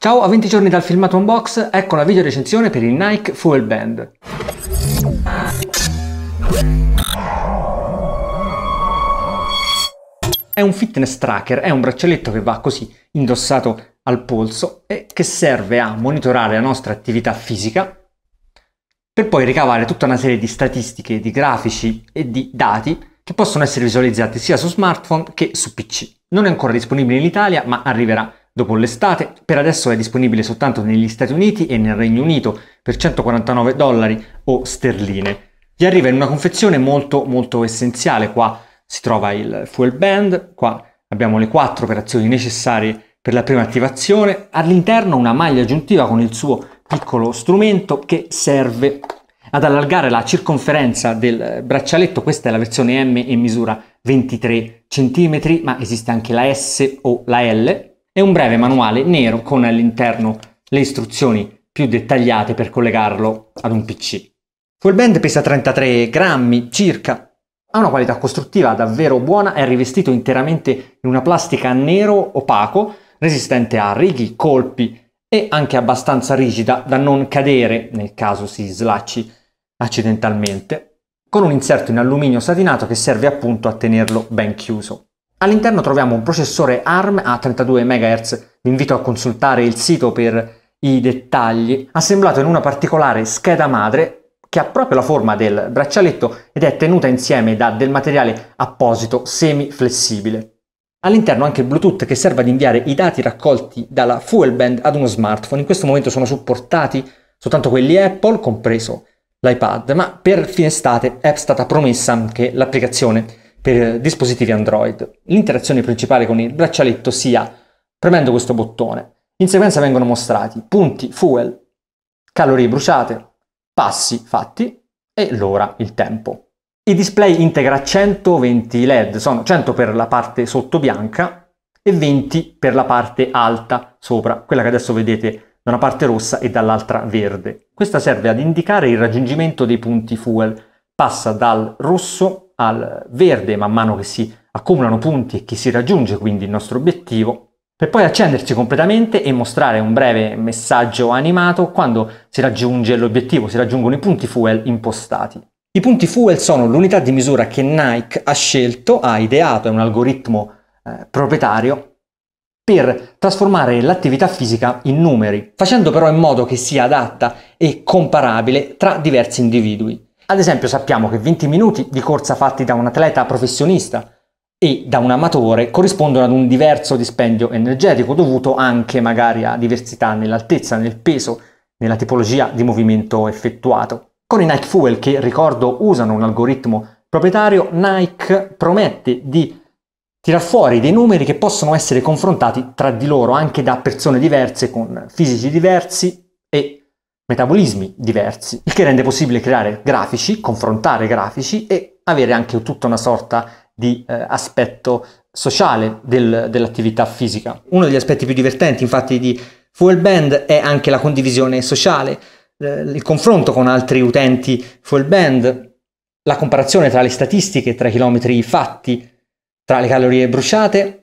Ciao, a 20 giorni dal filmato unbox, ecco la video recensione per il Nike Fuel Band. È un fitness tracker, è un braccialetto che va così indossato al polso e che serve a monitorare la nostra attività fisica per poi ricavare tutta una serie di statistiche, di grafici e di dati che possono essere visualizzati sia su smartphone che su PC. Non è ancora disponibile in Italia, ma arriverà dopo l'estate. Per adesso è disponibile soltanto negli Stati Uniti e nel Regno Unito per $149 o sterline. Vi arriva in una confezione molto essenziale. Qua si trova il Fuel Band, qua abbiamo le 4 operazioni necessarie per la prima attivazione, all'interno una maglia aggiuntiva con il suo piccolo strumento che serve ad allargare la circonferenza del braccialetto. Questa è la versione M e misura 23 cm, ma esiste anche la S o la L. È un breve manuale nero con all'interno le istruzioni più dettagliate per collegarlo ad un PC. Fuel Band pesa 33 grammi circa, ha una qualità costruttiva davvero buona, è rivestito interamente in una plastica nero opaco, resistente a righi, colpi e anche abbastanza rigida da non cadere nel caso si slacci accidentalmente, con un inserto in alluminio satinato che serve appunto a tenerlo ben chiuso. All'interno troviamo un processore ARM a 32 MHz, vi invito a consultare il sito per i dettagli, assemblato in una particolare scheda madre che ha proprio la forma del braccialetto ed è tenuta insieme da del materiale apposito semi-flessibile. All'interno anche Bluetooth che serve ad inviare i dati raccolti dalla Fuel Band ad uno smartphone. In questo momento sono supportati soltanto quelli Apple, compreso l'iPad, ma per fine estate è stata promessa anche l'applicazione per dispositivi Android. L'interazione principale con il braccialetto sia premendo questo bottone. In sequenza vengono mostrati punti fuel, calorie bruciate, passi fatti e l'ora, il tempo. Il display integra 120 LED, sono 100 per la parte sotto bianca e 20 per la parte alta sopra, quella che adesso vedete da una parte rossa e dall'altra verde. Questa serve ad indicare il raggiungimento dei punti fuel. Passa dal rosso al verde man mano che si accumulano punti e che si raggiunge quindi il nostro obiettivo, per poi accendersi completamente e mostrare un breve messaggio animato quando si raggiunge l'obiettivo, si raggiungono i punti fuel impostati. I punti fuel sono l'unità di misura che Nike ha scelto, ha ideato, è un algoritmo proprietario per trasformare l'attività fisica in numeri, facendo però in modo che sia adatta e comparabile tra diversi individui. Ad esempio sappiamo che 20 minuti di corsa fatti da un atleta professionista e da un amatore corrispondono ad un diverso dispendio energetico dovuto anche magari a diversità nell'altezza, nel peso, nella tipologia di movimento effettuato. Con i Nike Fuel, che ricordo usano un algoritmo proprietario, Nike promette di tirar fuori dei numeri che possono essere confrontati tra di loro anche da persone diverse con fisici diversi e metabolismi diversi, il che rende possibile creare grafici, confrontare grafici e avere anche tutta una sorta di aspetto sociale dell'attività fisica. Uno degli aspetti più divertenti infatti di Fuel Band è anche la condivisione sociale, il confronto con altri utenti Fuel Band, la comparazione tra le statistiche, tra i chilometri fatti, tra le calorie bruciate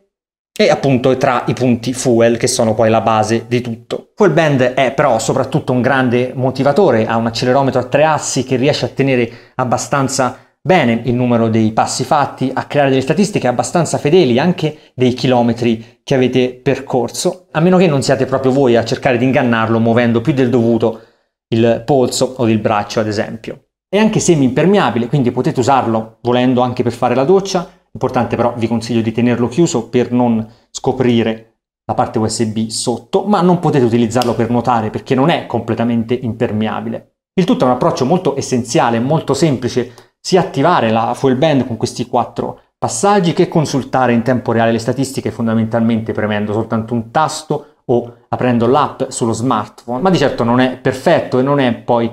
e appunto tra i punti fuel che sono poi la base di tutto. Fuel Band è però soprattutto un grande motivatore, ha un accelerometro a 3 assi che riesce a tenere abbastanza bene il numero dei passi fatti, a creare delle statistiche abbastanza fedeli anche dei chilometri che avete percorso, a meno che non siate proprio voi a cercare di ingannarlo muovendo più del dovuto il polso o il braccio ad esempio. È anche semi-impermeabile, quindi potete usarlo volendo anche per fare la doccia, importante però vi consiglio di tenerlo chiuso per non scoprire la parte USB sotto, ma non potete utilizzarlo per nuotare perché non è completamente impermeabile. Il tutto è un approccio molto essenziale, molto semplice, sia attivare la Fuel Band con questi 4 passaggi che consultare in tempo reale le statistiche fondamentalmente premendo soltanto un tasto o aprendo l'app sullo smartphone, ma di certo non è perfetto e non è poi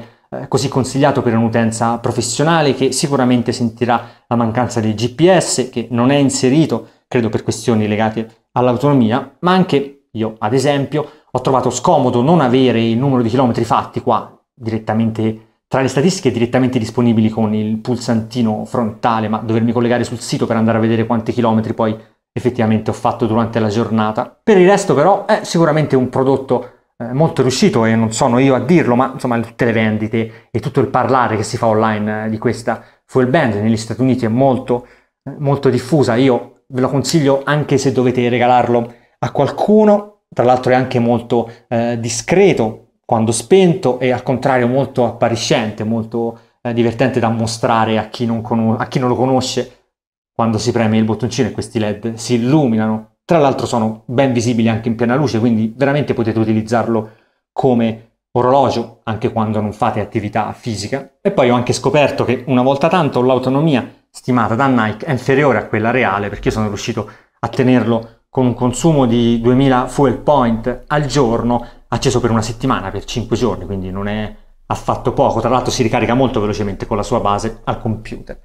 così consigliato per un'utenza professionale che sicuramente sentirà la mancanza del GPS che non è inserito, credo per questioni legate all'autonomia, ma anche io ad esempio ho trovato scomodo non avere il numero di chilometri fatti qua direttamente tra le statistiche direttamente disponibili con il pulsantino frontale, ma dovermi collegare sul sito per andare a vedere quanti chilometri poi effettivamente ho fatto durante la giornata. Per il resto però è sicuramente un prodotto molto riuscito, e non sono io a dirlo, ma insomma tutte le vendite e tutto il parlare che si fa online di questa fuel band negli Stati Uniti è molto, molto diffusa. Io ve lo consiglio anche se dovete regalarlo a qualcuno. Tra l'altro è anche molto discreto quando spento, e al contrario molto appariscente, molto divertente da mostrare a chi non lo conosce. Quando si preme il bottoncino e questi LED si illuminano. Tra l'altro sono ben visibili anche in piena luce, quindi veramente potete utilizzarlo come orologio anche quando non fate attività fisica. E poi ho anche scoperto che una volta tanto l'autonomia stimata da Nike è inferiore a quella reale, perché io sono riuscito a tenerlo con un consumo di 2000 fuel point al giorno, acceso per una settimana, per 5 giorni, quindi non è affatto poco. Tra l'altro si ricarica molto velocemente con la sua base al computer.